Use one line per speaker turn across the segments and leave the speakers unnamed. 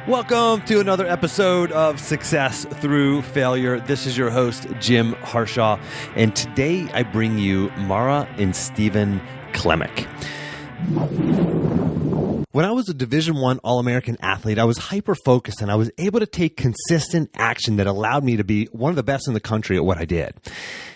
Welcome to another episode of Success Through Failure. This is your host, Jim Harshaw, and today I bring you Mara and Stephen Klemich. When I was a Division I All-American athlete, I was hyper-focused and I was able to take consistent action that allowed me to be one of the best in the country at what I did.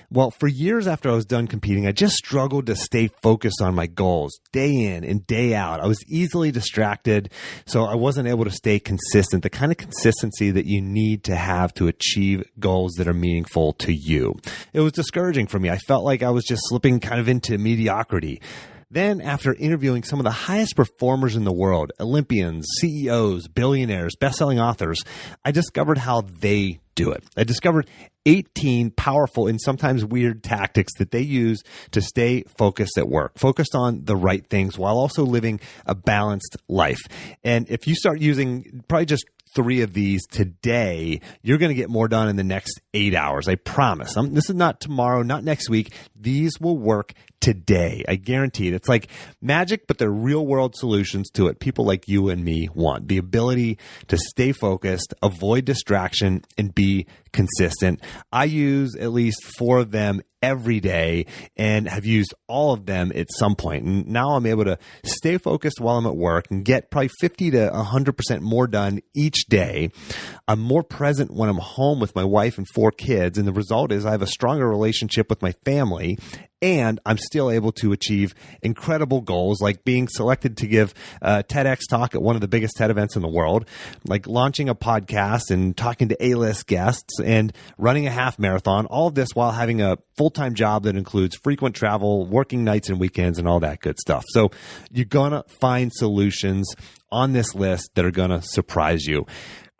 Well, for years after I was done competing, I just struggled to stay focused on my goals day in and day out. I was easily distracted, so I wasn't able to stay consistent, the kind of consistency that you need to have to achieve goals that are meaningful to you. It was discouraging for me. I felt like I was just slipping kind of into mediocrity. Then, after interviewing some of the highest performers in the world, Olympians, CEOs, billionaires, best-selling authors, I discovered how they do it. I discovered 18 powerful and sometimes weird tactics that they use to stay focused at work, focused on the right things while also living a balanced life. And if you start using probably just 3 of these today, you're going to get more done in the next 8 hours. I promise. This is not tomorrow, not next week. These will work today. I guarantee it. It's like magic, but they're real world solutions to it people like you and me want. The ability to stay focused, avoid distraction, and be consistent. I use at least 4 of them every day and have used all of them at some point. And now I'm able to stay focused while I'm at work and get probably 50 to 100% more done each day. I'm more present when I'm home with my wife and 4 kids. And the result is I have a stronger relationship with my family. And I'm still able to achieve incredible goals like being selected to give a TEDx talk at one of the biggest TED events in the world, like launching a podcast and talking to A-list guests and running a half marathon, all of this while having a full-time job that includes frequent travel, working nights and weekends, and all that good stuff. So you're going to find solutions on this list that are going to surprise you.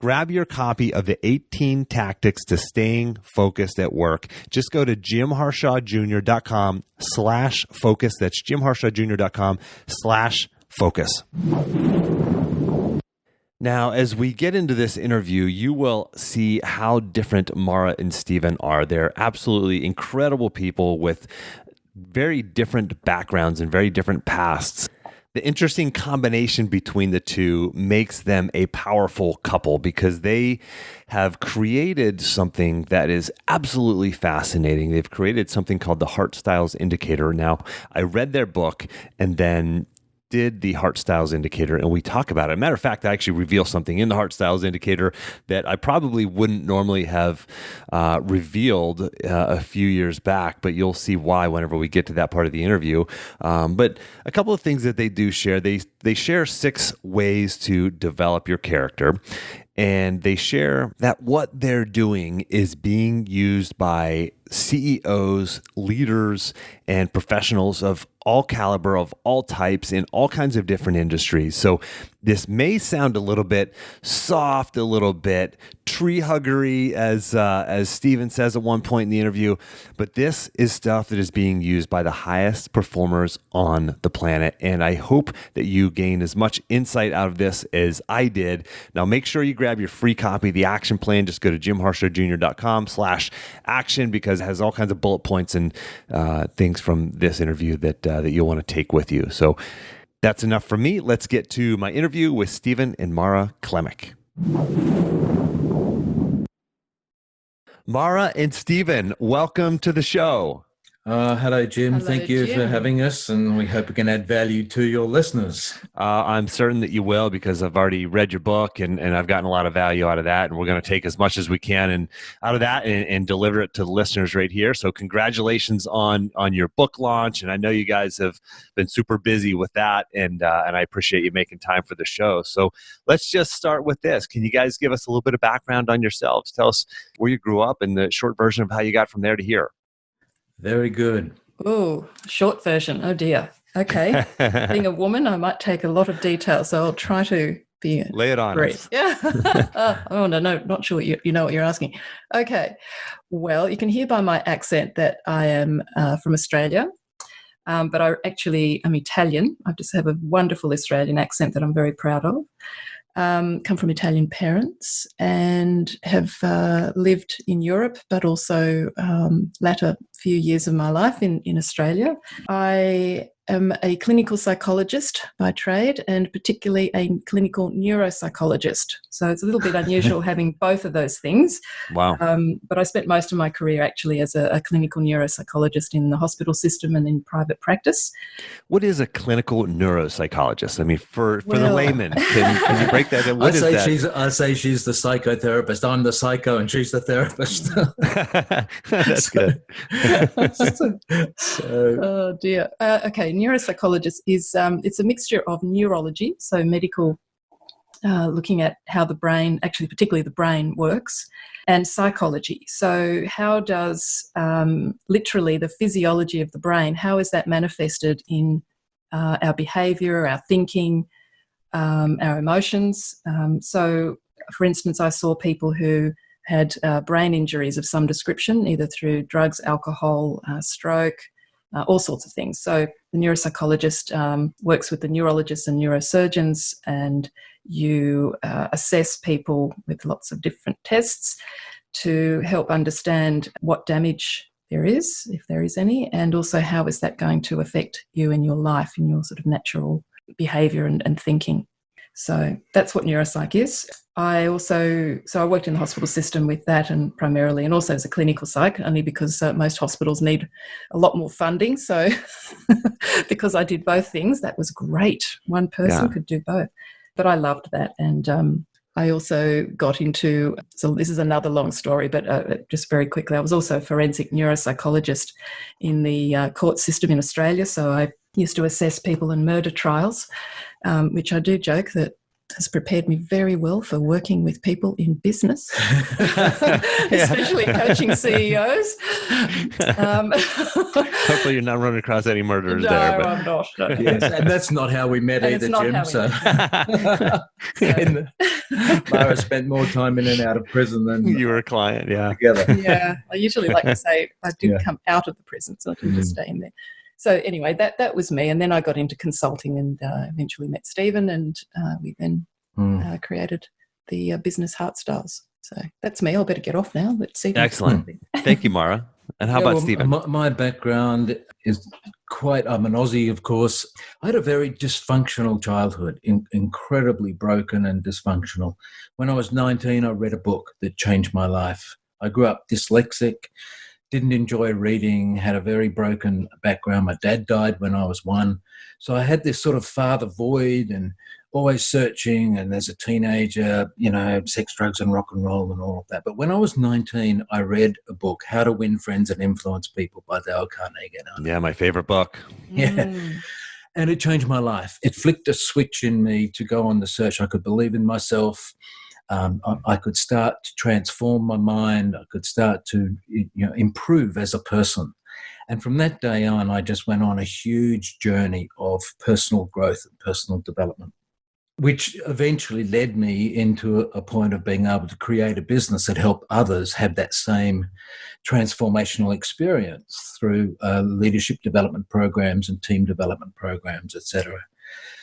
Grab your copy of the 18 Tactics to Staying Focused at Work. Just go to jimharshawjr.com/focus. That's jimharshawjr.com/focus. Now, as we get into this interview, you will see how different Mara and Stephen are. They're absolutely incredible people with very different backgrounds and very different pasts. The interesting combination between the two makes them a powerful couple because they have created something that is absolutely fascinating. They've created something called the Heartstyles Indicator. Now, I read their book and then did the Heartstyles Indicator, and we talk about it. As a matter of fact, I actually reveal something in the Heartstyles Indicator that I probably wouldn't normally have revealed a few years back, but you'll see why whenever we get to that part of the interview. But a couple of things that they do share, they share 6 ways to develop your character, and they share that what they're doing is being used by CEOs, leaders, and professionals of all caliber, of all types, in all kinds of different industries. So this may sound a little bit soft, a little bit tree huggery, as Stephen says at one point in the interview, but this is stuff that is being used by the highest performers on the planet, and I hope that you gain as much insight out of this as I did. Now, make sure you grab your free copy of the action plan. Just go to jimharshawjr.com/action because it has all kinds of bullet points and things from this interview that you'll want to take with you. So that's enough for me. Let's get to my interview with Stephen and Mara Klemich. Mara and Stephen, welcome to the show.
Hello, Jim.
Hello,
Thank you for having us, and we hope we can add value to your listeners.
I'm certain that you will because I've already read your book and I've gotten a lot of value out of that, and we're going to take as much as we can out of that and deliver it to the listeners right here. So congratulations on your book launch, and I know you guys have been super busy with that, and I appreciate you making time for the show. So let's just start with this. Can you guys give us a little bit of background on yourselves? Tell us where you grew up and the short version of how you got from there to here.
Very good.
Oh, short version. Oh dear. Okay. Being a woman, I might take a lot of detail, so I'll try to be
lay it on
brief.
us.
Yeah. Oh no, not sure you know what you're asking. Okay. Well, you can hear by my accent that I am from Australia, but I'm Italian. I just have a wonderful Australian accent that I'm very proud of. Come from Italian parents and have lived in Europe, but also latter few years of my life in Australia. I am a clinical psychologist by trade, and particularly a clinical neuropsychologist. So it's a little bit unusual having both of those things.
Wow.
But I spent most of my career actually as a clinical neuropsychologist in the hospital system and in private practice.
What is a clinical neuropsychologist? I mean, for the layman, can you break that down? What is that?
I say she's the psychotherapist. I'm the psycho and she's the therapist.
That's good.
Oh dear. Okay, neuropsychologist is it's a mixture of neurology, so medical, looking at how the brain, actually particularly the brain, works, and psychology. So how does literally the physiology of the brain, how is that manifested in our behaviour, our thinking, our emotions? So, for instance, I saw people who had brain injuries of some description, either through drugs, alcohol, stroke, all sorts of things. So the neuropsychologist works with the neurologists and neurosurgeons, and you assess people with lots of different tests to help understand what damage there is, if there is any, and also how is that going to affect you in your life, in your sort of natural behaviour and thinking. So that's what neuropsych is. I worked in the hospital system with that, and primarily, and also as a clinical psych, only because most hospitals need a lot more funding. So because I did both things, that was great. One person could do both. But I loved that. And I also got into, so this is another long story, but just very quickly, I was also a forensic neuropsychologist in the court system in Australia. So I used to assess people in murder trials, which I do joke that has prepared me very well for working with people in business, especially coaching CEOs.
Hopefully you're not running across any murderers there.
No, I'm not. No.
Yes, and that's not how we met either, Jim. Mara spent more time in and out of prison than
you were a client,
together.
Yeah, I usually like to say I did come out of the prison, so I didn't just stay in there. So anyway, that was me. And then I got into consulting and eventually met Stephen, and we then created the business Heartstyles. So that's me. I'll better get off now. Let's see.
Excellent. Thank you, Mara. And how about Stephen?
My background is I'm an Aussie, of course. I had a very dysfunctional childhood, incredibly broken and dysfunctional. When I was 19, I read a book that changed my life. I grew up dyslexic, didn't enjoy reading, had a very broken background. My dad died when I was 1. So I had this sort of father void and always searching. And as a teenager, sex, drugs and rock and roll and all of that. But when I was 19, I read a book, How to Win Friends and Influence People by Dale Carnegie.
Yeah, my favorite book.
Yeah. And it changed my life. It flicked a switch in me to go on the search. I could believe in myself. I could start to transform my mind. I could start to improve as a person. And from that day on, I just went on a huge journey of personal growth and personal development, which eventually led me into a point of being able to create a business that helped others have that same transformational experience through leadership development programs and team development programs, etc.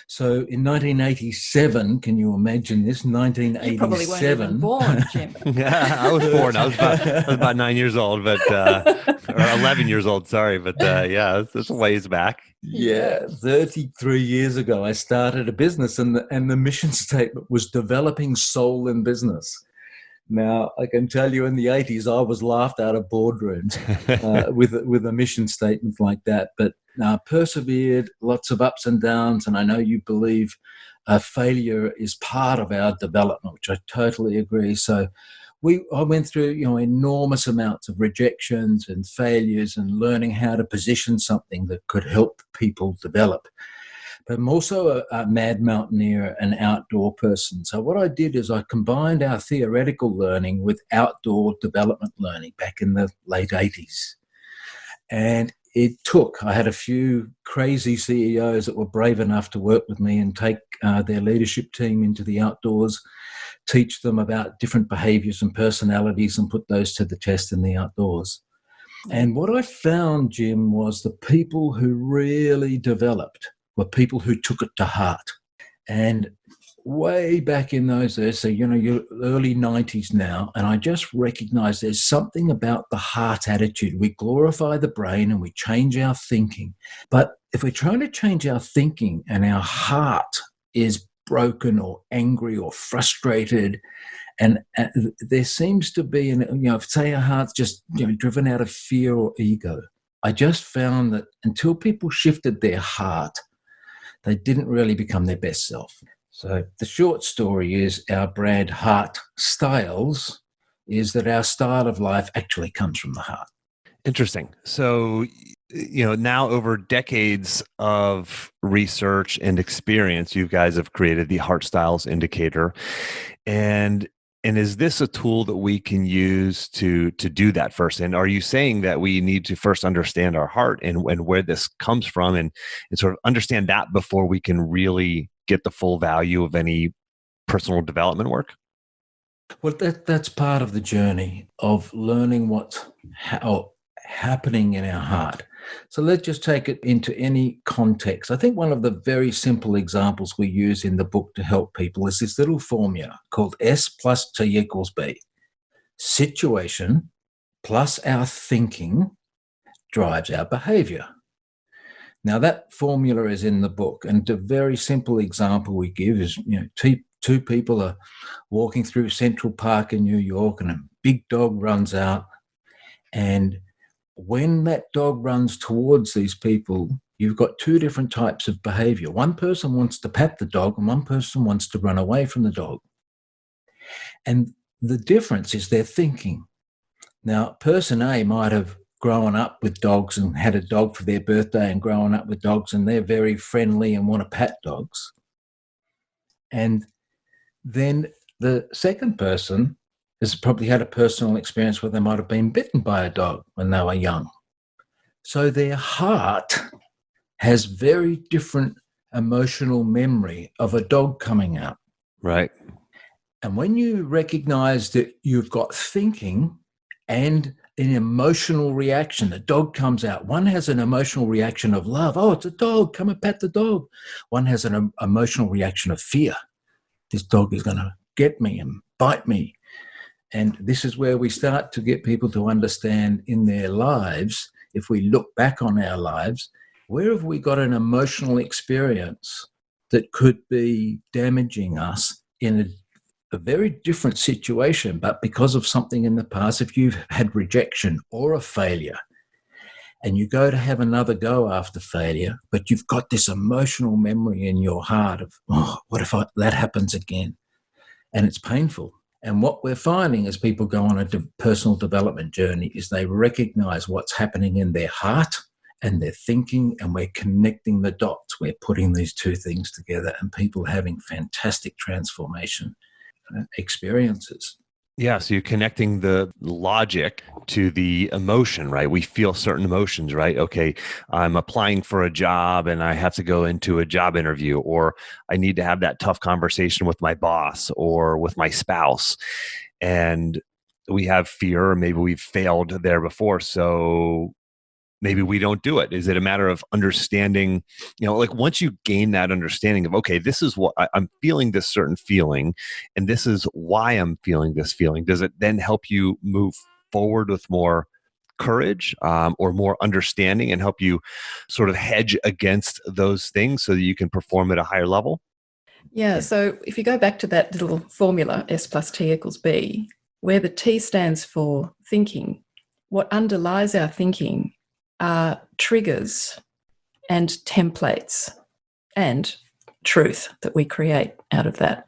So in 1987, can you imagine this? 1987.
You probably weren't even born, Jim.
Yeah, I was born. I was about 9 years old, or 11 years old. Sorry, but it's a ways back.
Yeah, 33 years ago, I started a business, and the mission statement was developing soul in business. Now, I can tell you in the 80s, I was laughed out of boardrooms with a mission statement like that. But persevered, lots of ups and downs, and I know you believe failure is part of our development, which I totally agree. So I went through enormous amounts of rejections and failures and learning how to position something that could help people develop. But I'm also a mad mountaineer, an outdoor person. So what I did is I combined our theoretical learning with outdoor development learning back in the late 80s. And I had a few crazy CEOs that were brave enough to work with me and take their leadership team into the outdoors, teach them about different behaviors and personalities and put those to the test in the outdoors. And what I found, Jim, was the people who really developed were people who took it to heart. And way back in those days, so, you're early 90s now, and I just recognize there's something about the heart attitude. We glorify the brain and we change our thinking. But if we're trying to change our thinking and our heart is broken or angry or frustrated, and there seems to be, say our heart's just driven out of fear or ego, I just found that until people shifted their heart, they didn't really become their best self. So the short story is our brand Heartstyles is that our style of life actually comes from the heart.
Interesting. So, now over decades of research and experience, you guys have created the Heartstyles Indicator. And is this a tool that we can use to do that first? And are you saying that we need to first understand our heart and where this comes from and sort of understand that before we can really get the full value of any personal development work?
Well, that's part of the journey of learning what's happening in our heart. So let's just take it into any context. I think one of the very simple examples we use in the book to help people is this little formula called S plus T equals B. Situation plus our thinking drives our behavior. Now that formula is in the book, and a very simple example we give is, two people are walking through Central Park in New York and a big dog runs out, and when that dog runs towards these people, you've got two different types of behavior. One person wants to pat the dog and one person wants to run away from the dog. And the difference is their thinking. Now, person A might have grown up with dogs and had a dog for their birthday and grown up with dogs, and they're very friendly and want to pat dogs. And then the second person has probably had a personal experience where they might have been bitten by a dog when they were young. So their heart has very different emotional memory of a dog coming out.
Right.
And when you recognize that you've got thinking and an emotional reaction, the dog comes out. One has an emotional reaction of love. Oh, it's a dog. Come and pat the dog. One has an emotional reaction of fear. This dog is going to get me and bite me. And this is where we start to get people to understand in their lives, if we look back on our lives, where have we got an emotional experience that could be damaging us in a very different situation, but because of something in the past, if you've had rejection or a failure, and you go to have another go after failure, but you've got this emotional memory in your heart of, what if that happens again? And it's painful. And what we're finding as people go on a personal development journey is they recognize what's happening in their heart and their thinking, and we're connecting the dots. We're putting these two things together, and people are having fantastic transformation experiences.
Yeah, so you're connecting the logic to the emotion, right? We feel certain emotions, right? Okay, I'm applying for a job and I have to go into a job interview, or I need to have that tough conversation with my boss or with my spouse. And we have fear, or maybe we've failed there before. So maybe we don't do it. Is it a matter of understanding, like once you gain that understanding of, okay, this is what I'm feeling, this certain feeling, and this is why I'm feeling this feeling, does it then help you move forward with more courage or more understanding and help you sort of hedge against those things so that you can perform at a higher level?
Yeah, so if you go back to that little formula, S plus T equals B, where the T stands for thinking, what underlies our thinking are triggers and templates and truth that we create out of that.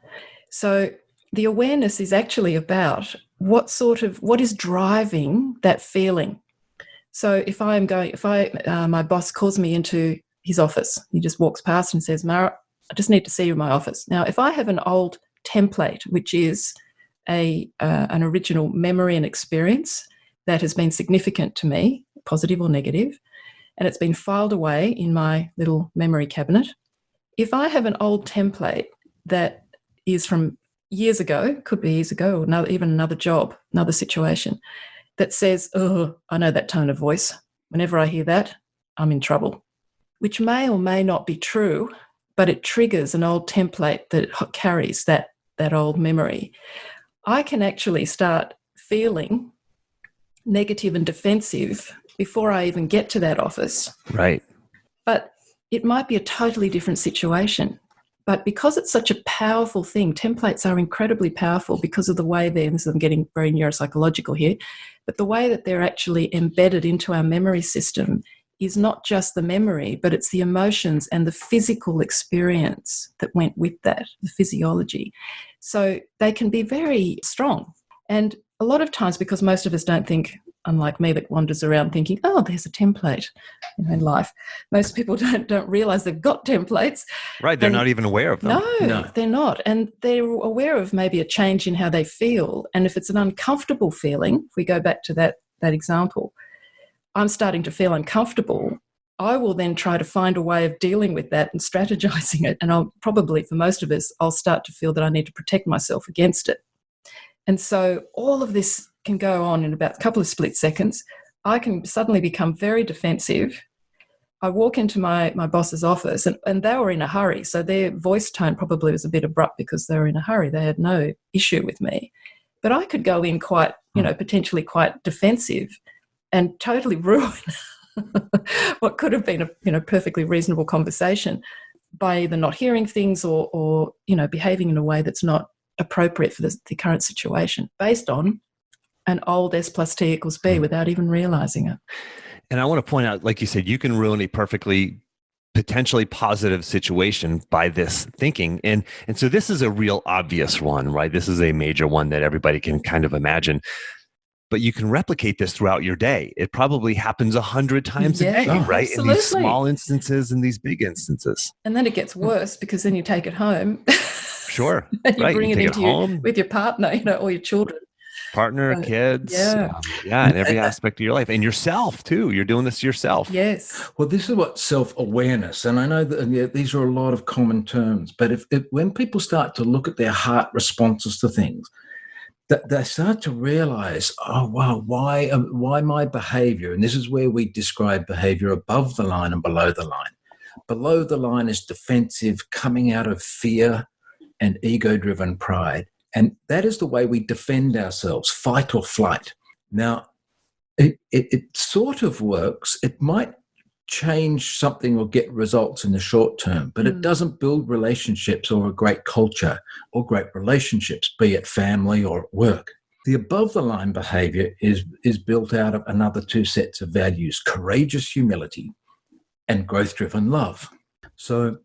So the awareness is actually about what is driving that feeling. So if my boss calls me into his office, he just walks past and says, Mara, I just need to see you in my office. Now, if I have an old template, which is an original memory and experience that has been significant to me, positive or negative, and it's been filed away in my little memory cabinet. If I have an old template that is from years ago, could be years ago, or even another job, another situation, that says, oh, I know that tone of voice. Whenever I hear that, I'm in trouble, which may or may not be true, but it triggers an old template that carries that old memory. I can actually start feeling negative and defensive before I even get to that office.
Right.
But it might be a totally different situation. But because it's such a powerful thing, templates are incredibly powerful because of the way I'm getting very neuropsychological here, but the way that they're actually embedded into our memory system is not just the memory, but it's the emotions and the physical experience that went with that, the physiology. So they can be very strong. And a lot of times, because most of us don't think, unlike me that wanders around thinking, oh, there's a template in life. Most people don't realize they've got templates.
Right. They're not even aware of them.
No, they're not. And they're aware of maybe a change in how they feel. And if it's an uncomfortable feeling, if we go back to that example, I'm starting to feel uncomfortable, I will then try to find a way of dealing with that and strategizing it. And I'll probably, for most of us, I'll start to feel that I need to protect myself against it. And so all of this can go on in about a couple of split seconds. I can suddenly become very defensive. I walk into my boss's office and they were in a hurry. So their voice tone probably was a bit abrupt because they were in a hurry. They had no issue with me. But I could go in quite, potentially quite defensive and totally ruin what could have been a perfectly reasonable conversation by either not hearing things or behaving in a way that's not appropriate for the current situation based on an old S plus T equals B without even realizing it.
And I want to point out, like you said, you can ruin a perfectly potentially positive situation by this thinking. And so this is a real obvious one, right? This is a major one that everybody can kind of imagine. But you can replicate this throughout your day. It probably happens 100 times a day, right?
Absolutely.
In these small instances and these big instances.
And then it gets worse because then you take it home.
Sure.
And you bring it
take
into
home
with your partner, or your children.
Partner, kids, and every aspect of your life, and yourself too. You're doing this yourself.
Yes.
Well, this is what self-awareness, and I know that these are a lot of common terms, but if when people start to look at their heart responses to things, that they start to realize, oh wow, why my behavior? And this is where we describe behavior above the line and below the line. Below the line is defensive, coming out of fear and ego-driven pride. And that is the way we defend ourselves, fight or flight. Now, it sort of works. It might change something or get results in the short term, but it doesn't build relationships or a great culture or great relationships, be it family or at work. The above the line behavior is built out of another two sets of values: courageous humility and growth-driven love. So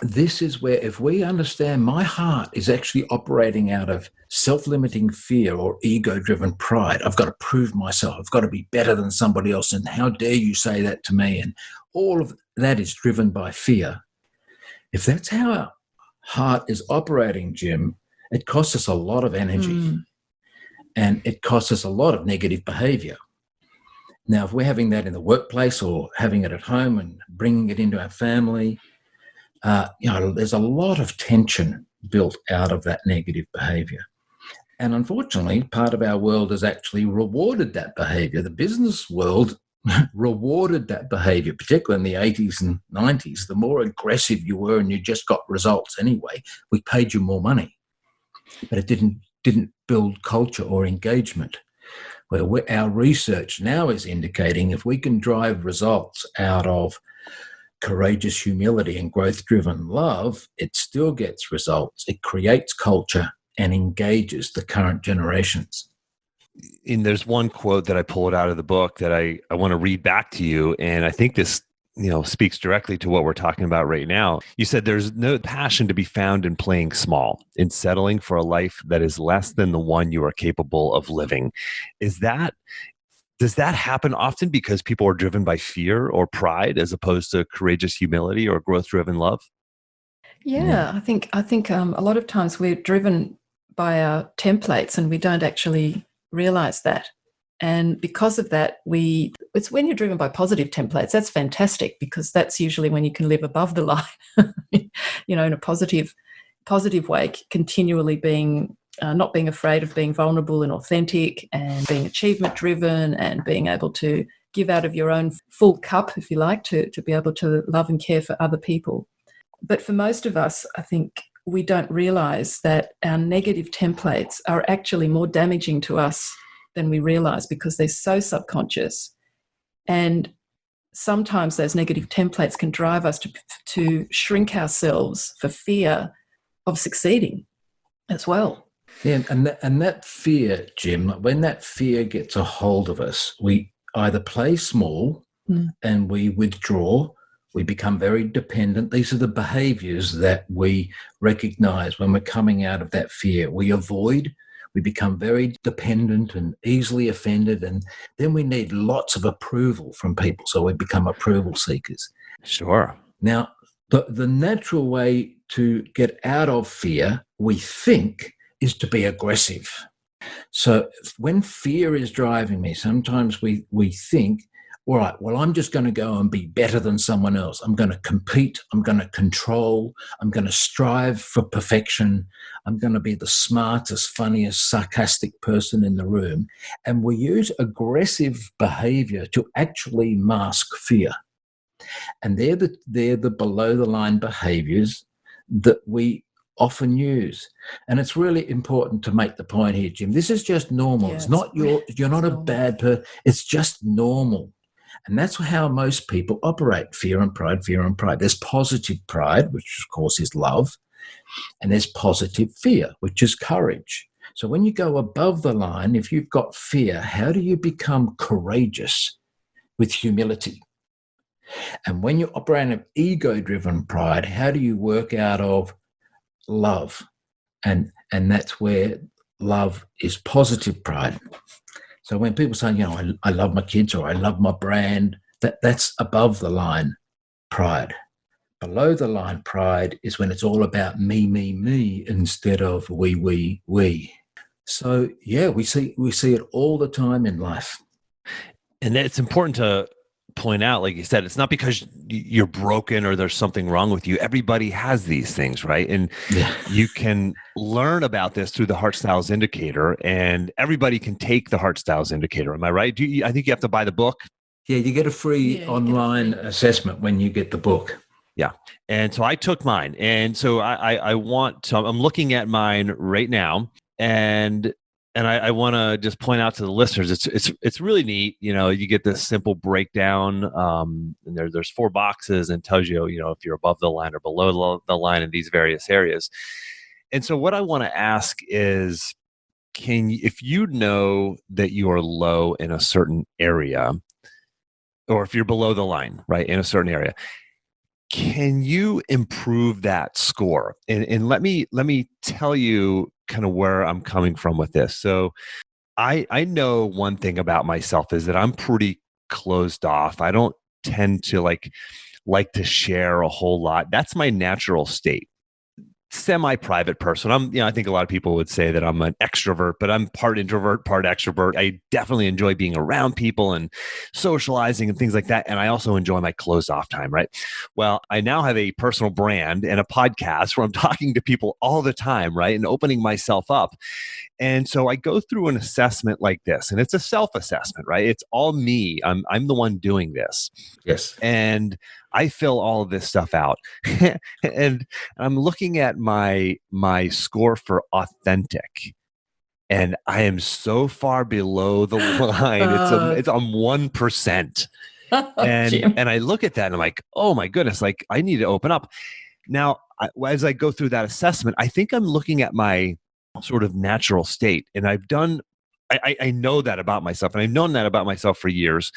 this is where, if we understand my heart is actually operating out of self-limiting fear or ego-driven pride, I've got to prove myself, I've got to be better than somebody else, and how dare you say that to me, and all of that is driven by fear. If that's how our heart is operating, Jim, it costs us a lot of energy and it costs us a lot of negative behavior. Now, if we're having that in the workplace or having it at home and bringing it into our family, there's a lot of tension built out of that negative behavior. And unfortunately, part of our world has actually rewarded that behavior. The business world rewarded that behavior, particularly in the 80s and 90s. The more aggressive you were and you just got results anyway, we paid you more money. But it didn't build culture or engagement. Well, our research now is indicating if we can drive results out of courageous humility and growth-driven love, it still gets results. It creates culture and engages the current generations.
And there's one quote that I pulled out of the book that I want to read back to you. And I think this, speaks directly to what we're talking about right now. You said there's no passion to be found in playing small, in settling for a life that is less than the one you are capable of living. Does that happen often because people are driven by fear or pride as opposed to courageous humility or growth-driven love?
Yeah, I think a lot of times we're driven by our templates and we don't actually realize that. And because of that, it's when you're driven by positive templates, that's fantastic, because that's usually when you can live above the line, in a positive way, continually being not being afraid of being vulnerable and authentic, and being achievement driven, and being able to give out of your own full cup, if you like, to be able to love and care for other people. But for most of us, I think we don't realize that our negative templates are actually more damaging to us than we realize, because they're so subconscious. And sometimes those negative templates can drive us to shrink ourselves for fear of succeeding as well.
Yeah, and that fear, Jim, when that fear gets a hold of us, we either play small and we withdraw, we become very dependent. These are the behaviors that we recognize when we're coming out of that fear. We avoid, we become very dependent and easily offended, and then we need lots of approval from people, so we become approval seekers.
Sure.
Now, the natural way to get out of fear, we think, is to be aggressive. So when fear is driving me, sometimes we think, all right, well, I'm just going to go and be better than someone else. I'm going to compete. I'm going to control. I'm going to strive for perfection. I'm going to be the smartest, funniest, sarcastic person in the room. And we use aggressive behavior to actually mask fear. And they're the below the line behaviors that we often use. And it's really important to make the point here, Jim. This is just normal.
Yeah,
it's not you're not a bad person. It's just normal. And that's how most people operate: fear and pride, fear and pride. There's positive pride, which of course is love, and there's positive fear, which is courage. So when you go above the line, if you've got fear, how do you become courageous with humility? And when you operate an ego-driven pride, how do you work out of love? And that's where love is positive pride. So when people say, I love my kids or I love my brand, that's above the line pride. Below the line pride is when it's all about me, me, me instead of we. So yeah, we see it all the time in life.
And it's important to point out, like you said, it's not because you're broken or there's something wrong with you. Everybody has these things, right? And you can learn about this through the Heartstyles Indicator, and everybody can take the Heartstyles Indicator. Am I right? I think you have to buy the book?
Yeah, you get a free online assessment when you get the book.
Yeah. And so I took mine. And so I'm looking at mine right now, and I want to just point out to the listeners, it's really neat. You get this simple breakdown, and there's 4 boxes, and tells you, if you're above the line or below the line in these various areas. And so what I want to ask is, if you know that you are low in a certain area, or if you're below the line, right, in a certain area, can you improve that score? And let me tell you kind of where I'm coming from with this. So I know one thing about myself is that I'm pretty closed off. I don't tend to like to share a whole lot. That's my natural state. Semi-private person. I think a lot of people would say that I'm an extrovert, but I'm part introvert, part extrovert. I definitely enjoy being around people and socializing and things like that. And I also enjoy my closed off time, right? Well, I now have a personal brand and a podcast where I'm talking to people all the time, right? And opening myself up. And so I go through an assessment like this, and it's a self-assessment, right? It's all me. I'm the one doing this.
Yes.
And I fill all of this stuff out. And I'm looking at my score for authentic. And I am so far below the line. It's on 1%. And I look at that and I'm like, oh my goodness, like I need to open up. Now, as I go through that assessment, I think I'm looking at my sort of natural state. And I know that about myself, and I've known that about myself for years.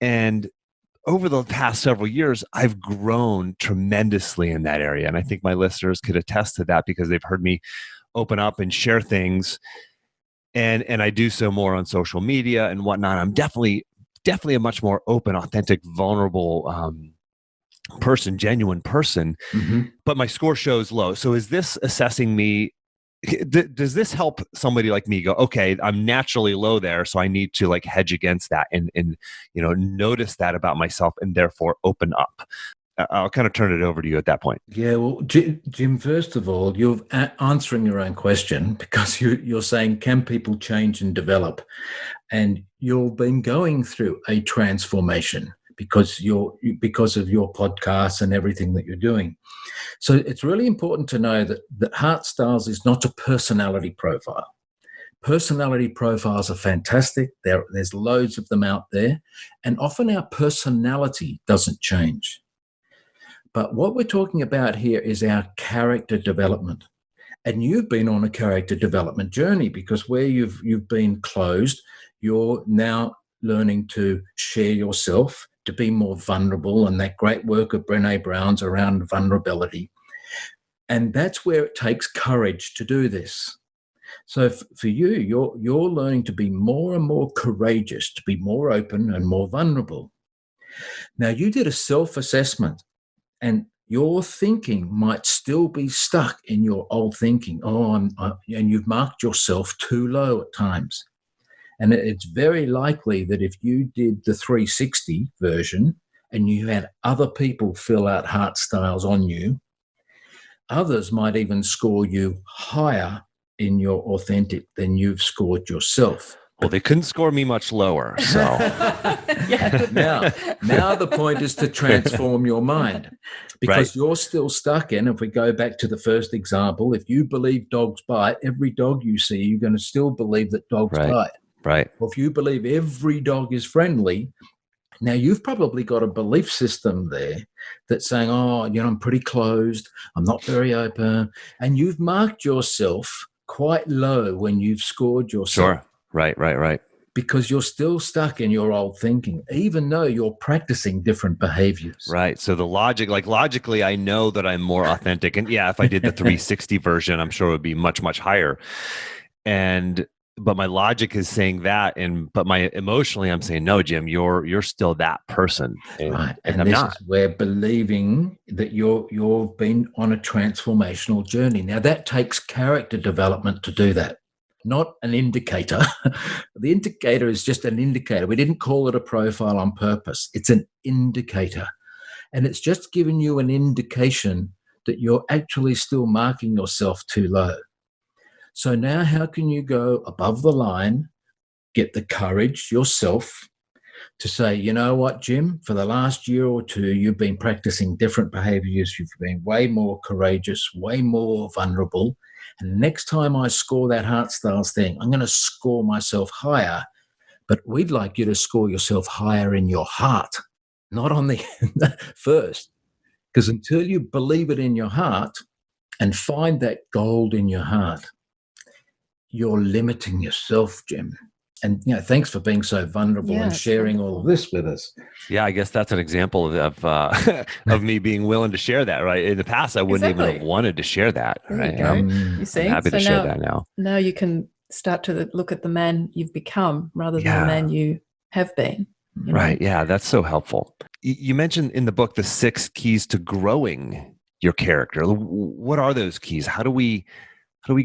And over the past several years, I've grown tremendously in that area. And I think my listeners could attest to that because they've heard me open up and share things. And I do so more on social media and whatnot. I'm definitely a much more open, authentic, vulnerable person, genuine person. Mm-hmm. But my score shows low. So is this assessing me? Does this help somebody like me go, okay, I'm naturally low there, so I need to like hedge against that and notice that about myself and therefore open up? I'll kind of turn it over to you at that point.
Yeah, well, Jim, first of all, you're answering your own question because you're saying, can people change and develop? And you've been going through a transformation because of your podcasts and everything that you're doing. So it's really important to know that Heartstyles is not a personality profile. Personality profiles are fantastic. There's loads of them out there, and often our personality doesn't change. But what we're talking about here is our character development. And you've been on a character development journey, because where you've been closed, you're now learning to share yourself, to be more vulnerable, and that great work of Brené Brown's around vulnerability. And that's where it takes courage to do this. So for you, you're learning to be more and more courageous, to be more open and more vulnerable. Now, you did a self-assessment, and your thinking might still be stuck in your old thinking. And you've marked yourself too low at times. And it's very likely that if you did the 360 version and you had other people fill out Heartstyles on you, others might even score you higher in your authentic than you've scored yourself.
Well, they couldn't score me much lower. So
now the point is to transform your mind, because you're still stuck in, if we go back to the first example, if you believe dogs bite, every dog you see, you're going to still believe that dogs bite.
Right.
Or if you believe every dog is friendly, now you've probably got a belief system there that's saying, I'm pretty closed, I'm not very open. And you've marked yourself quite low when you've scored yourself.
Sure. Right.
Because you're still stuck in your old thinking, even though you're practicing different behaviors.
Right. So the logically, I know that I'm more authentic. And if I did the 360 version, I'm sure it would be much, much higher. But my logic is saying that, but my emotionally, I'm saying, no, Jim, you're still that person.
Right.
And I'm
this
not.
Is where believing that you've been on a transformational journey. Now that takes character development to do that. Not an indicator. The indicator is just an indicator. We didn't call it a profile on purpose. It's an indicator. And it's just giving you an indication that you're actually still marking yourself too low. So now how can you go above the line, get the courage yourself to say, you know what, Jim, for the last year or two, you've been practicing different behaviors. You've been way more courageous, way more vulnerable. And next time I score that Heartstyles thing, I'm going to score myself higher. But we'd like you to score yourself higher in your heart, not on the first. Because until you believe it in your heart and find that gold in your heart, you're limiting yourself, Jim. And thanks for being so vulnerable and sharing all of this with us.
Yeah, I guess that's an example of me being willing to share that. Right. In the past, I wouldn't even have wanted to share that. Right.
You see?
I'm happy to share that now.
Now you can start to look at the man you've become rather than the man you have been.
Right. Yeah, that's so helpful. You mentioned in the book the 6 keys to growing your character. What are those keys? How do we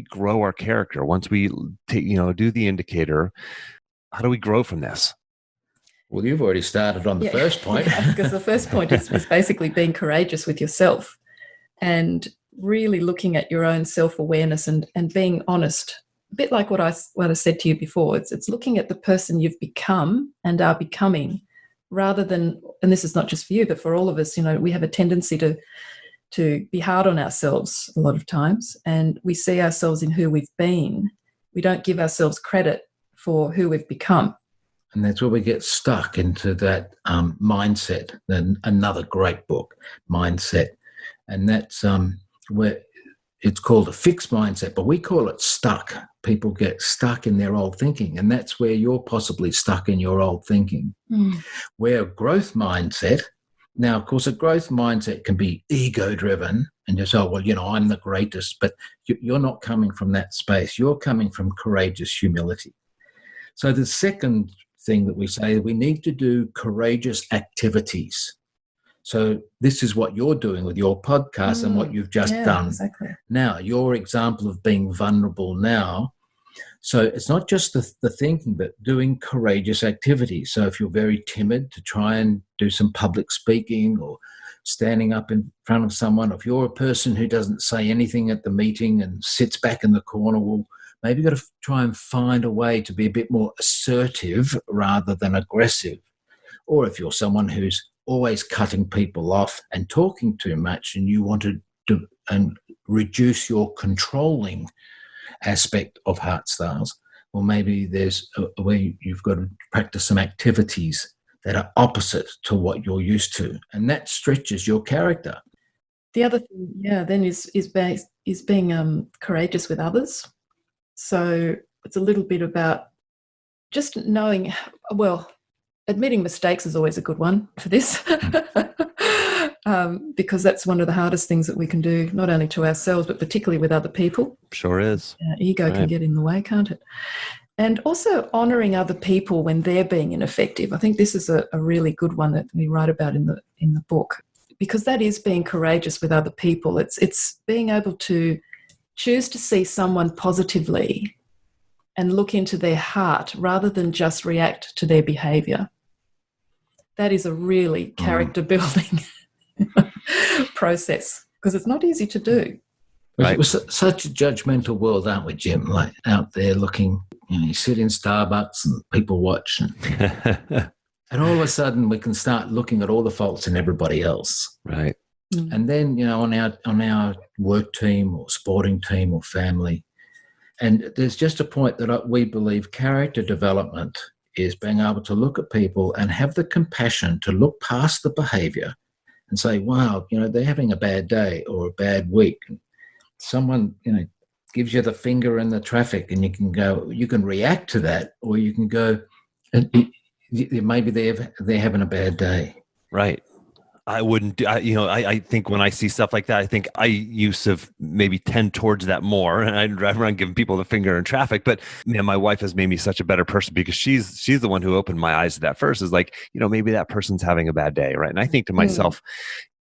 grow our character once we do the indicator? How do we grow from this?
Well, you've already started on the first point.
Because the first point is basically being courageous with yourself and really looking at your own self-awareness and being honest. A bit like what I said to you before. It's looking at the person you've become and are becoming, rather than, and this is not just for you, but for all of us, we have a tendency to be hard on ourselves a lot of times, and we see ourselves in who we've been. We don't give ourselves credit for who we've become.
And that's where we get stuck into that mindset. Then another great book, Mindset. And that's where it's called a fixed mindset, but we call it stuck. People get stuck in their old thinking, and that's where you're possibly stuck in your old thinking. Where a growth mindset, now, of course, a growth mindset can be ego-driven and you say, I'm the greatest, but you're not coming from that space. You're coming from courageous humility. So the second thing that we say, we need to do courageous activities. So this is what you're doing with your podcast and what you've just done.
Exactly.
Now, your example of being vulnerable now. So it's not just the thinking, but doing courageous activities. So if you're very timid, to try and do some public speaking or standing up in front of someone. If you're a person who doesn't say anything at the meeting and sits back in the corner, well, maybe you've got to try and find a way to be a bit more assertive rather than aggressive. Or if you're someone who's always cutting people off and talking too much and you want to reduce your controlling aspect of Heartstyles, or maybe there's a way you've got to practice some activities that are opposite to what you're used to, and that stretches your character.
The other thing, then is being courageous with others. So it's a little bit about just knowing, admitting mistakes is always a good one for this, because that's one of the hardest things that we can do, not only to ourselves, but particularly with other people.
Sure is.
Ego can get in the way, can't it? And also honouring other people when they're being ineffective. I think this is a really good one that we write about in the book, because that is being courageous with other people. It's being able to choose to see someone positively and look into their heart rather than just react to their behaviour. That is a really character building process, because it's not easy to do.
Right. We're such a judgmental world, aren't we, Jim? Like out there looking, you sit in Starbucks and people watch, and all of a sudden we can start looking at all the faults in everybody else.
Right.
And then, on our work team or sporting team or family, and there's just a point that we believe character development is being able to look at people and have the compassion to look past the behavior and say, wow, they're having a bad day or a bad week. Someone, gives you the finger in the traffic, and you can react to that, or you can go, maybe they're having a bad day.
Right. I wouldn't, I think when I see stuff like that, I think I used to maybe tend towards that more, and I'd drive around giving people the finger in traffic. But my wife has made me such a better person, because she's the one who opened my eyes to that first. Is like, maybe that person's having a bad day, right? And I think to myself,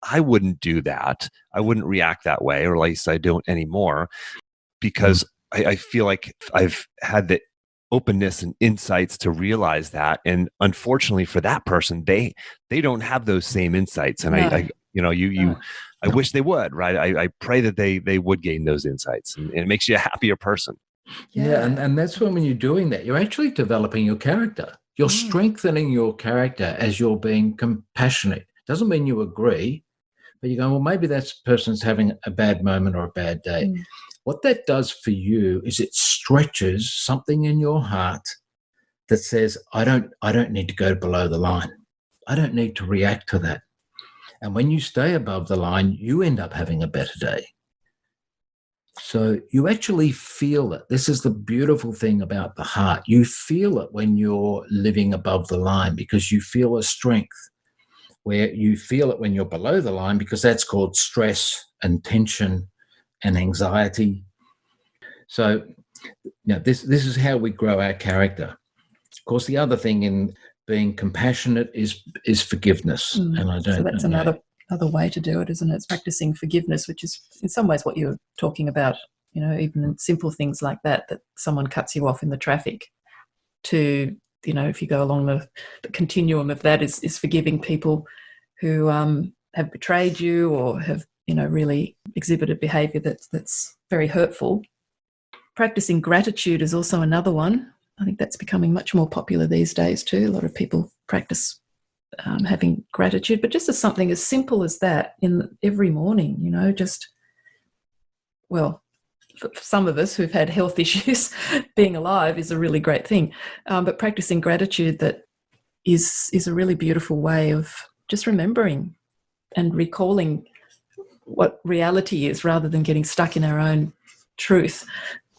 I wouldn't do that. I wouldn't react that way, or at least I don't anymore, because I feel like I've had the openness and insights to realize that. And unfortunately for that person, they don't have those same insights. And I wish they would, right? I pray that they would gain those insights, and it makes you a happier person.
Yeah. And that's when you're doing that, you're actually developing your character. You're strengthening your character as you're being compassionate. Doesn't mean you agree, but you go, well, maybe that person's having a bad moment or a bad day. What that does for you is it stretches something in your heart that says, I don't need to go below the line. I don't need to react to that. And when you stay above the line, you end up having a better day. So you actually feel it. This is the beautiful thing about the heart. You feel it when you're living above the line, because you feel a strength, where you feel it when you're below the line, because that's called stress and tension and anxiety. So this is how we grow our character. Of course, the other thing in being compassionate is forgiveness. And I don't.
So that's another way to do it, isn't it? It's practicing forgiveness, which is in some ways what you're talking about. Even in simple things like that someone cuts you off in the traffic. To if you go along the continuum of that, is forgiving people who have betrayed you or have really exhibited behaviour that's very hurtful. Practicing gratitude is also another one. I think that's becoming much more popular these days too. A lot of people practice having gratitude, but just as something as simple as that in every morning, for some of us who've had health issues, being alive is a really great thing. But practicing gratitude, that is a really beautiful way of just remembering and recalling what reality is, rather than getting stuck in our own truth,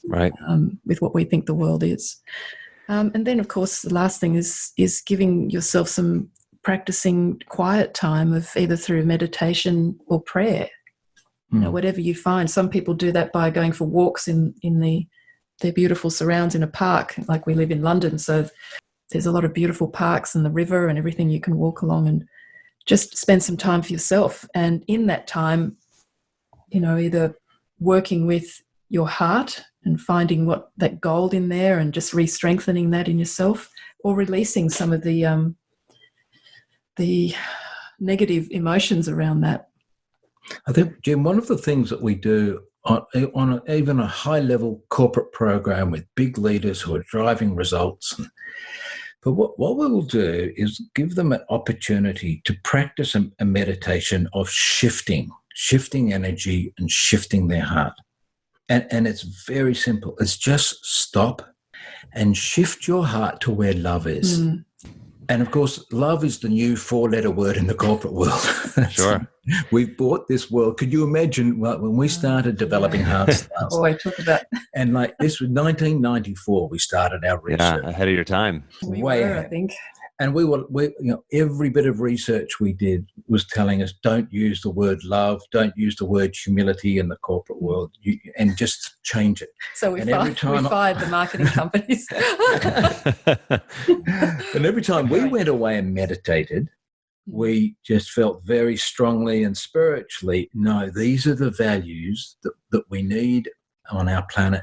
right?
With what we think the world is. And then, of course, the last thing is giving yourself some practicing quiet time, of either through meditation or prayer. Whatever you find. Some people do that by going for walks in their beautiful surrounds in a park. Like we live in London, so there's a lot of beautiful parks and the river and everything you can walk along, and just spend some time for yourself. And in that time, either working with your heart and finding what that gold in there and just re-strengthening that in yourself, or releasing some of the negative emotions around that.
I think, Jim, one of the things that we do on even a high-level corporate program with big leaders who are driving results and But what we will do is give them an opportunity to practice a meditation of shifting energy and shifting their heart. And it's very simple. It's just stop and shift your heart to where love is. Mm. And of course, love is the new 4-letter word in the corporate world.
Sure.
We've bought this world. Could you imagine when we started developing Heartstyles?
Oh, I talk about.
And like this was 1994, we started our research.
Yeah, ahead of your time.
We were, I think.
And we every bit of research we did was telling us, don't use the word love, don't use the word humility in the corporate world, and just change it.
So we fired the marketing companies.
And every time we went away and meditated, we just felt very strongly and spiritually, no, these are the values that we need on our planet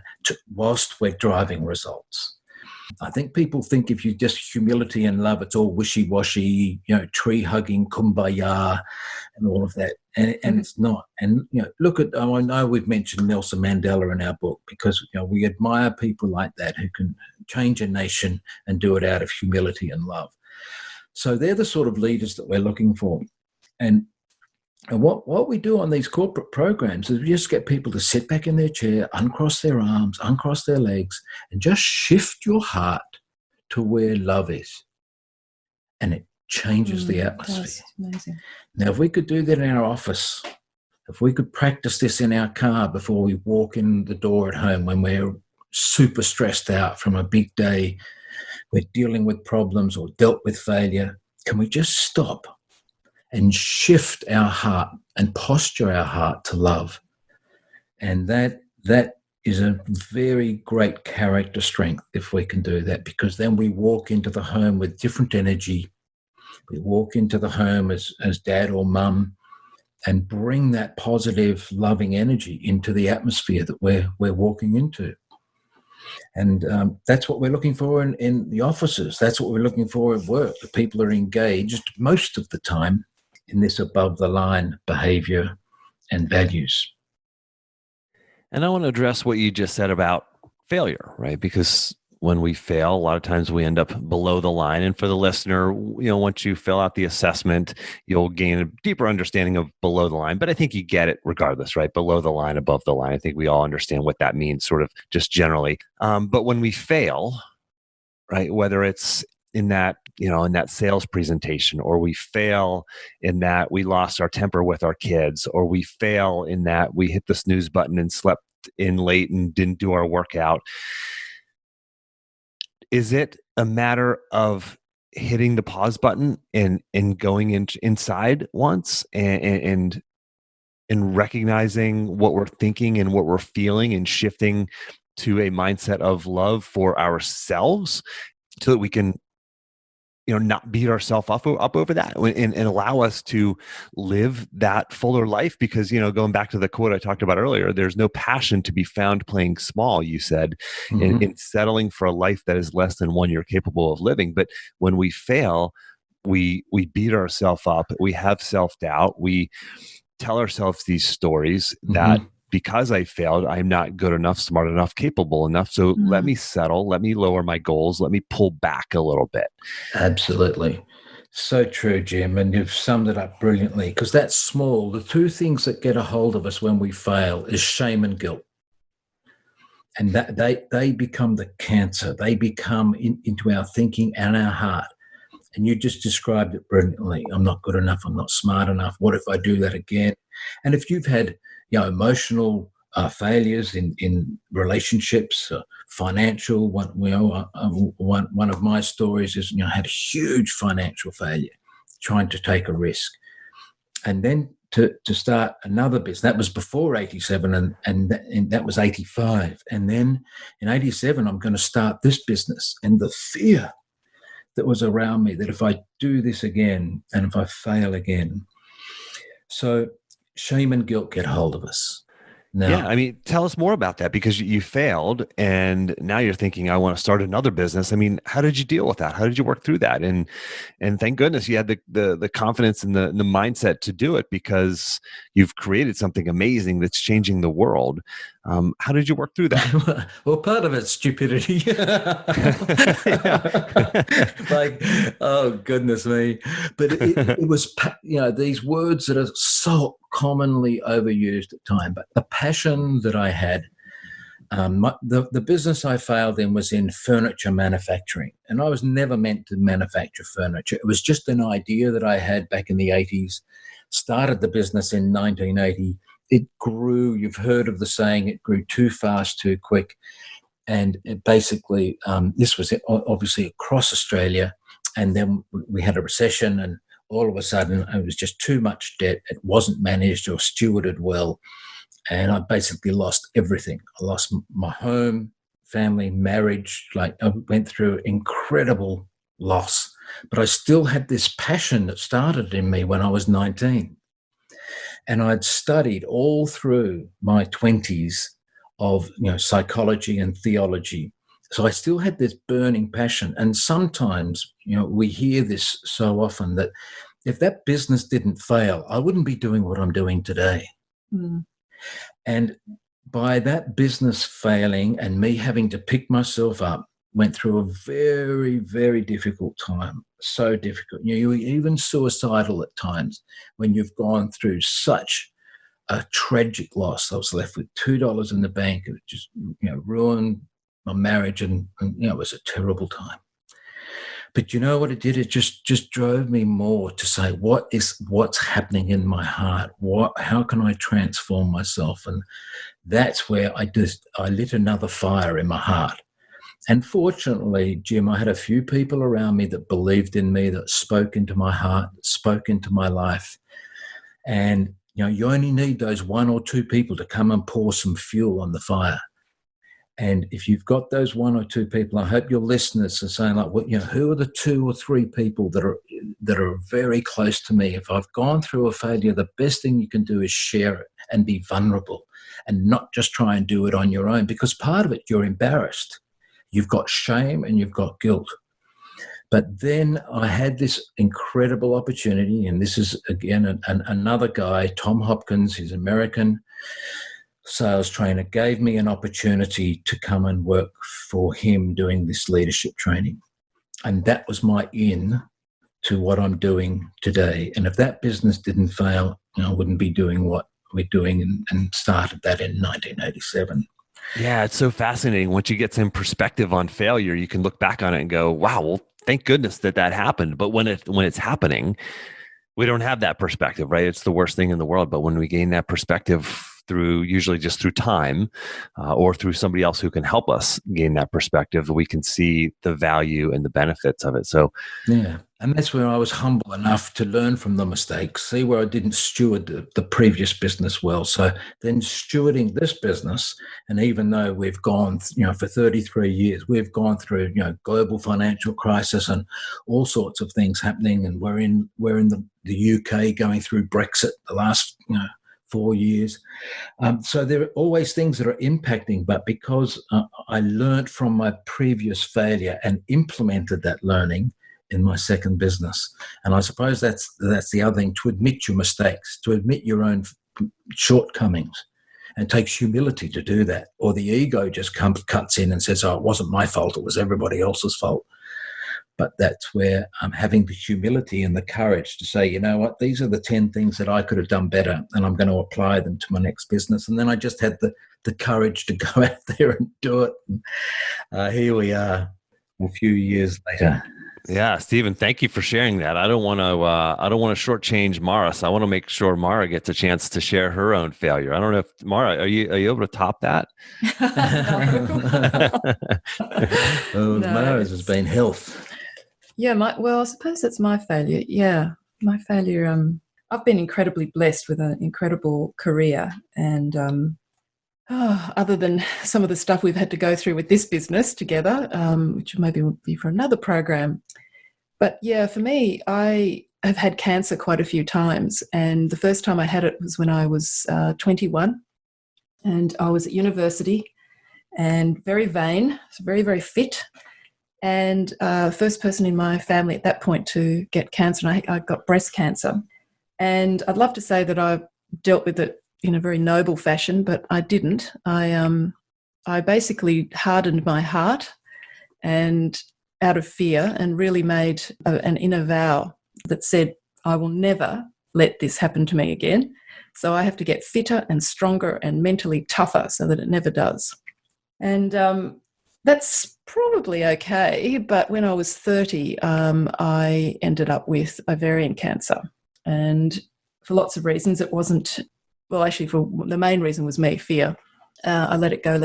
whilst we're driving results. I think people think if you just humility and love, it's all wishy-washy, tree hugging, kumbaya, and all of that. And it's not. And, look at, I know we've mentioned Nelson Mandela in our book because, we admire people like that who can change a nation and do it out of humility and love. So they're the sort of leaders that we're looking for. And what we do on these corporate programs is we just get people to sit back in their chair, uncross their arms, uncross their legs, and just shift your heart to where love is. And it changes the atmosphere.
That's amazing.
Now, if we could do that in our office, if we could practice this in our car before we walk in the door at home when we're super stressed out from a big day, we're dealing with problems or dealt with failure, can we just stop and shift our heart and posture our heart to love? And that is a very great character strength if we can do that, because then we walk into the home with different energy. We walk into the home as dad or mum and bring that positive, loving energy into the atmosphere that we're walking into. And that's what we're looking for in the offices. That's what we're looking for at work. The people are engaged most of the time in this above-the-line behavior and values.
And I want to address what you just said about failure, right? Because when we fail, a lot of times we end up below the line. And for the listener, once you fill out the assessment, you'll gain a deeper understanding of below the line. But I think you get it regardless, right? Below the line, above the line. I think we all understand what that means, sort of just generally. But when we fail, right, whether it's in that, in that sales presentation, or we fail in that we lost our temper with our kids, or we fail in that we hit the snooze button and slept in late and didn't do our workout. Is it a matter of hitting the pause button and going inside once and recognizing what we're thinking and what we're feeling and shifting to a mindset of love for ourselves so that we can not beat ourselves up over that and allow us to live that fuller life? Because, going back to the quote I talked about earlier, there's no passion to be found playing small, you said, in settling for a life that is less than one you're capable of living. But when we fail, we beat ourselves up. We have self-doubt. We tell ourselves these stories that because I failed, I'm not good enough, smart enough, capable enough. So let me settle, let me lower my goals, let me pull back a little bit.
Absolutely. So true, Jim. And you've summed it up brilliantly, because that's small. The two things that get a hold of us when we fail is shame and guilt. And that they become the cancer. They become into our thinking and our heart. And you just described it brilliantly. I'm not good enough. I'm not smart enough. What if I do that again? And if you've had emotional failures in relationships, financial. One of my stories is had a huge financial failure, trying to take a risk, and then to start another business. That was before 87, and that was 85, and then in 87 I'm going to start this business, and the fear that was around me that if I do this again and if I fail again, so shame and guilt get hold of us. Now,
yeah, I mean, tell us more about that, because you failed and now you're thinking, I want to start another business. I mean, how did you deal with that? How did you work through that? And thank goodness you had the confidence and the mindset to do it, because you've created something amazing that's changing the world. How did you work through that?
Well, part of it's stupidity. Like, oh, goodness me. But it was, these words that are so commonly overused at time, but the passion that I had, the business I failed in was in furniture manufacturing. And I was never meant to manufacture furniture. It was just an idea that I had back in the 80s. Started the business in 1980. It grew, you've heard of the saying, it grew too fast, too quick. And it basically, this was obviously across Australia. And then we had a recession, and all of a sudden it was just too much debt. It wasn't managed or stewarded well. And I basically lost everything. I lost my home, family, marriage. Like, I went through incredible loss. But I still had this passion that started in me when I was 19. And I'd studied all through my 20s of psychology and theology. So I still had this burning passion. And sometimes, we hear this so often that if that business didn't fail, I wouldn't be doing what I'm doing today. Mm. And by that business failing and me having to pick myself up, went through a very, very difficult time. So difficult. You're even suicidal at times when you've gone through such a tragic loss. I was left with $2 in the bank. It just ruined my marriage, and it was a terrible time. But you know what it did? It just drove me more to say, what's happening in my heart? How can I transform myself? And that's where I lit another fire in my heart. And fortunately, Jim, I had a few people around me that believed in me, that spoke into my heart, spoke into my life. And, you only need those one or two people to come and pour some fuel on the fire. And if you've got those one or two people, I hope your listeners are saying, like, well, who are the 2 or 3 people that are very close to me? If I've gone through a failure, the best thing you can do is share it and be vulnerable, and not just try and do it on your own, because part of it, you're embarrassed. You've got shame and you've got guilt. But then I had this incredible opportunity, and this is, again, another guy, Tom Hopkins, he's American sales trainer, gave me an opportunity to come and work for him doing this leadership training. And that was my in to what I'm doing today. And if that business didn't fail, I wouldn't be doing what we're doing, and started that in 1987.
Yeah, it's so fascinating. Once you get some perspective on failure, you can look back on it and go, wow, well, thank goodness that happened. But when it's happening, we don't have that perspective, right? It's the worst thing in the world. But when we gain that perspective usually just through time, or through somebody else who can help us gain that perspective, we can see the value and the benefits of it. So,
yeah. And that's where I was humble enough to learn from the mistakes, see where I didn't steward the previous business well. So then stewarding this business, and even though we've gone, for 33 years, we've gone through, global financial crisis and all sorts of things happening. And we're in the UK going through Brexit the last, 4 years. So there are always things that are impacting, but because I learned from my previous failure and implemented that learning in my second business. And I suppose that's the other thing, to admit your mistakes, to admit your own shortcomings. And it takes humility to do that. Or the ego just cuts in and says, oh, it wasn't my fault, it was everybody else's fault. But that's where I'm having the humility and the courage to say, you know what, these are the 10 things that I could have done better, and I'm going to apply them to my next business. And then I just had the courage to go out there and do it. And, here we are a few years later.
Yeah, Stephen, thank you for sharing that. I don't want to shortchange Mara, so I want to make sure Mara gets a chance to share her own failure. I don't know if Mara, are you able to top that?
No. Mara's has been health.
Yeah, I suppose that's my failure. Yeah, my failure. I've been incredibly blessed with an incredible career, and other than some of the stuff we've had to go through with this business together, which maybe will be for another program. But yeah, for me, I have had cancer quite a few times, and the first time I had it was when I was 21, and I was at university, and very vain, very, very fit. And first person in my family at that point to get cancer, and I got breast cancer. And I'd love to say that I've dealt with it in a very noble fashion, but I didn't. I basically hardened my heart and out of fear, and really made an inner vow that said, I will never let this happen to me again. So I have to get fitter and stronger and mentally tougher so that it never does. And that's probably okay. But when I was 30, I ended up with ovarian cancer. And for lots of reasons, it wasn't, well, actually, for the main reason was me, fear. I let it go,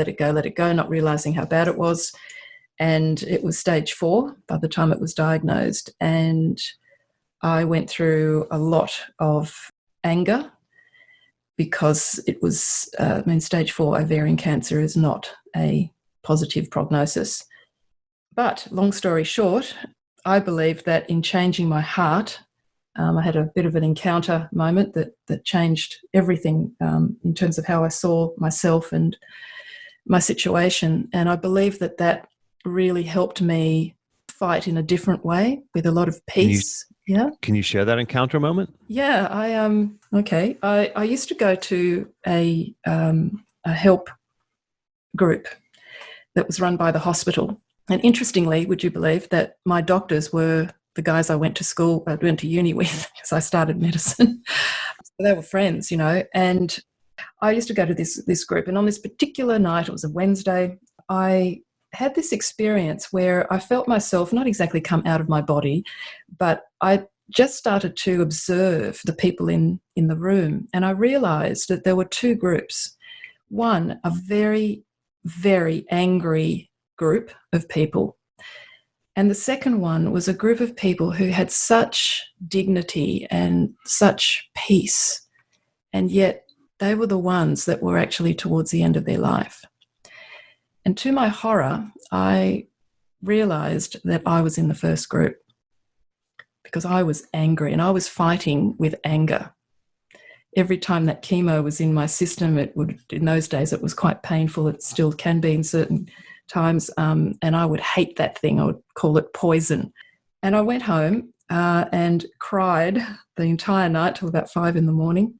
not realizing how bad it was. And it was stage 4 by the time it was diagnosed. And I went through a lot of anger because it was, stage 4 ovarian cancer is not a positive prognosis. But long story short, I believe that in changing my heart, I had a bit of an encounter moment that changed everything in terms of how I saw myself and my situation. And I believe that really helped me fight in a different way with a lot of peace.
Can you share that encounter moment?
Yeah, I used to go to a help group that was run by the hospital. And interestingly, would you believe that my doctors were the guys I went to uni with because I started medicine. So they were friends, and I used to go to this group. And on this particular night, it was a Wednesday, I had this experience where I felt myself not exactly come out of my body, but I just started to observe the people in the room. And I realized that there were 2 groups. One, a very, very angry group of people. And the second one was a group of people who had such dignity and such peace. And yet they were the ones that were actually towards the end of their life. And to my horror, I realized that I was in the first group because I was angry and I was fighting with anger. Every time that chemo was in my system, in those days, it was quite painful. It still can be in certain times. And I would hate that thing. I would call it poison. And I went home and cried the entire night till about 5 a.m.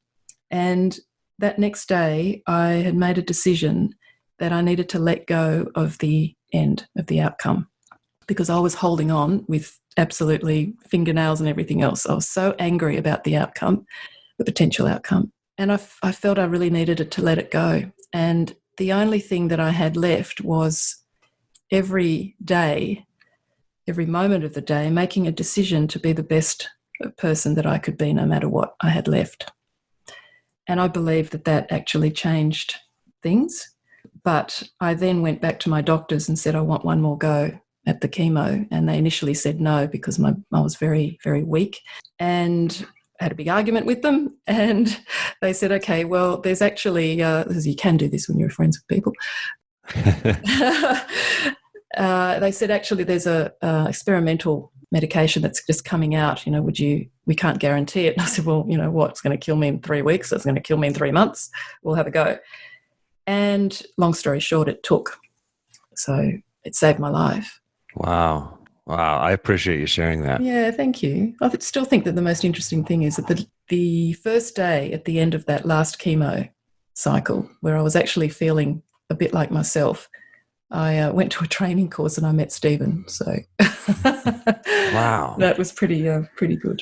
And that next day, I had made a decision that I needed to let go of the end, of the outcome, because I was holding on with absolutely fingernails and everything else. I was so angry about the outcome, the potential outcome. And I felt I really needed to let it go. And the only thing that I had left was every day, every moment of the day, making a decision to be the best person that I could be no matter what I had left. And I believe that actually changed things. But I then went back to my doctors and said, I want one more go at the chemo. And they initially said no because I was very, very weak. And I had a big argument with them. And they said, okay, well, there's actually, because you can do this when you're friends with people. They said, actually, there's a experimental medication that's just coming out. We can't guarantee it. And I said, well, what? It's going to kill me in 3 weeks. It's going to kill me in 3 months. We'll have a go. And long story short, it took. So it saved my life.
Wow. I appreciate you sharing that.
Yeah, thank you. I still think that the most interesting thing is that the first day at the end of that last chemo cycle, where I was actually feeling a bit like myself, I went to a training course and I met Stephen. So
wow,
that was pretty good.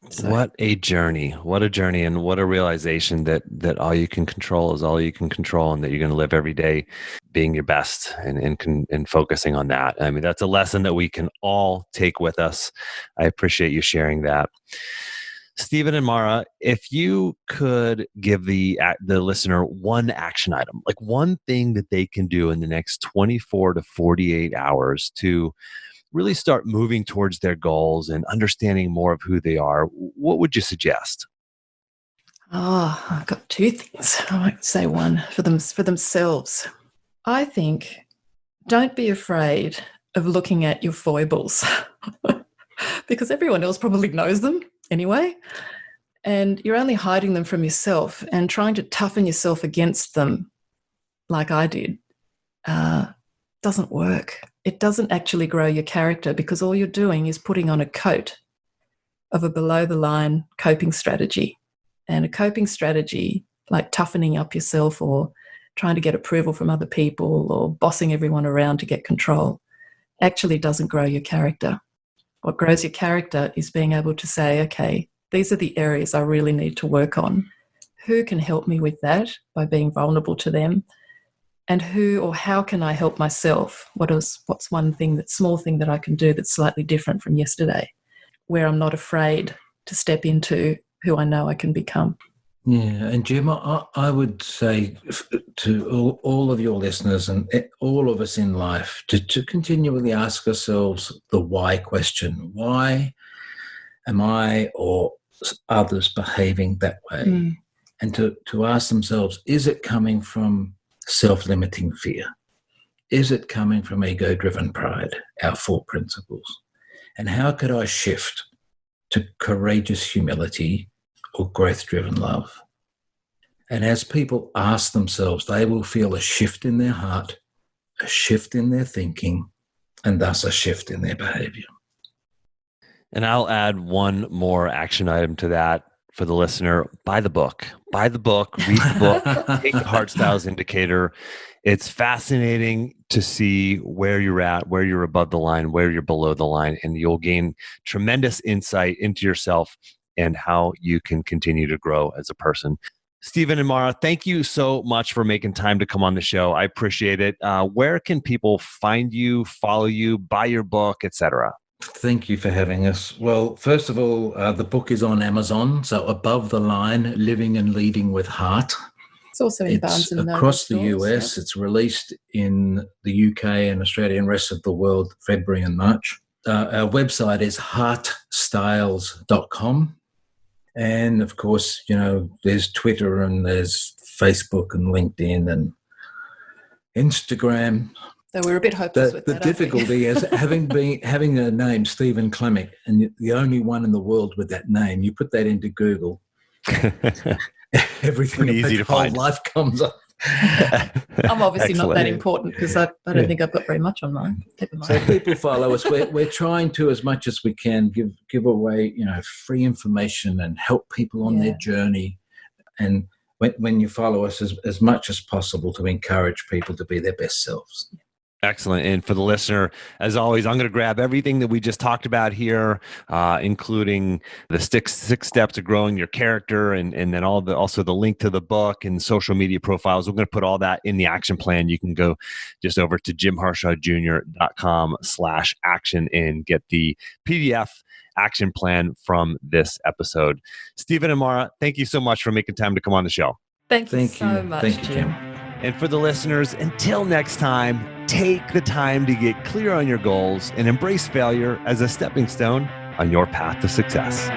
So.
What a journey, and what a realization that all you can control is all you can control, and that you're going to live every day being your best and focusing on that. I mean, that's a lesson that we can all take with us. I appreciate you sharing that. Stephen and Mara, if you could give the listener one action item, like one thing that they can do in the next 24 to 48 hours to really start moving towards their goals and understanding more of who they are, what would you suggest?
Oh, I've got 2 things. I might say one for themselves. I think don't be afraid of looking at your foibles because everyone else probably knows them anyway. And you're only hiding them from yourself, and trying to toughen yourself against them like I did doesn't work. It doesn't actually grow your character, because all you're doing is putting on a coat of a below-the-line coping strategy. And a coping strategy like toughening up yourself or trying to get approval from other people or bossing everyone around to get control actually doesn't grow your character. What grows your character is being able to say, okay, these are the areas I really need to work on. Who can help me with that by being vulnerable to them? And who or how can I help myself? What's one thing, that small thing that I can do that's slightly different from yesterday, where I'm not afraid to step into who I know I can become.
Yeah, and Jim, I would say to all of your listeners and all of us in life to continually ask ourselves the why question. Why am I or others behaving that way? And to ask themselves, is it coming from self-limiting fear? Is it coming from ego-driven pride, our 4 principles? And how could I shift to courageous humility or growth-driven love? And as people ask themselves, they will feel a shift in their heart, a shift in their thinking, and thus a shift in their behavior.
And I'll add one more action item to that for the listener. Buy the book. Buy the book, read the book, take the Heartstyles Indicator. It's fascinating to see where you're at, where you're above the line, where you're below the line, and you'll gain tremendous insight into yourself and how you can continue to grow as a person. Stephen and Mara, thank you so much for making time to come on the show. I appreciate it. Where can people find you, follow you, buy your book, etc.?
Thank you for having us. Well, first of all, the book is on Amazon. So Above the Line, Living and Leading with Heart.
It's also in Barnes and Noble
across the
stores,
US. Yeah. It's released in the UK and Australia and rest of the world, February and March. Our website is heartstyles.com. And of course, there's Twitter and there's Facebook and LinkedIn and Instagram.
So we're a bit hopeless with that.
The difficulty is having a name, Stephen Klemich, and the only one in the world with that name. You put that into Google, everything
easy to find.
Life comes up.
I'm obviously not that important because I don't think I've got very much on mine.
So people follow us. We're trying to, as much as we can, give away free information and help people on their journey. And when you follow us, as much as possible to encourage people to be their best selves.
Excellent. And for the listener, as always, I'm going to grab everything that we just talked about here, including the six steps to growing your character, and then also the link to the book and social media profiles. We're going to put all that in the action plan. You can go just over to jimharshawjr.com/action and get the PDF action plan from this episode. Stephen and Mara, thank you so much for making time to come on the show.
Thank you so much, Jim.
And for the listeners, until next time, take the time to get clear on your goals and embrace failure as a stepping stone on your path to success.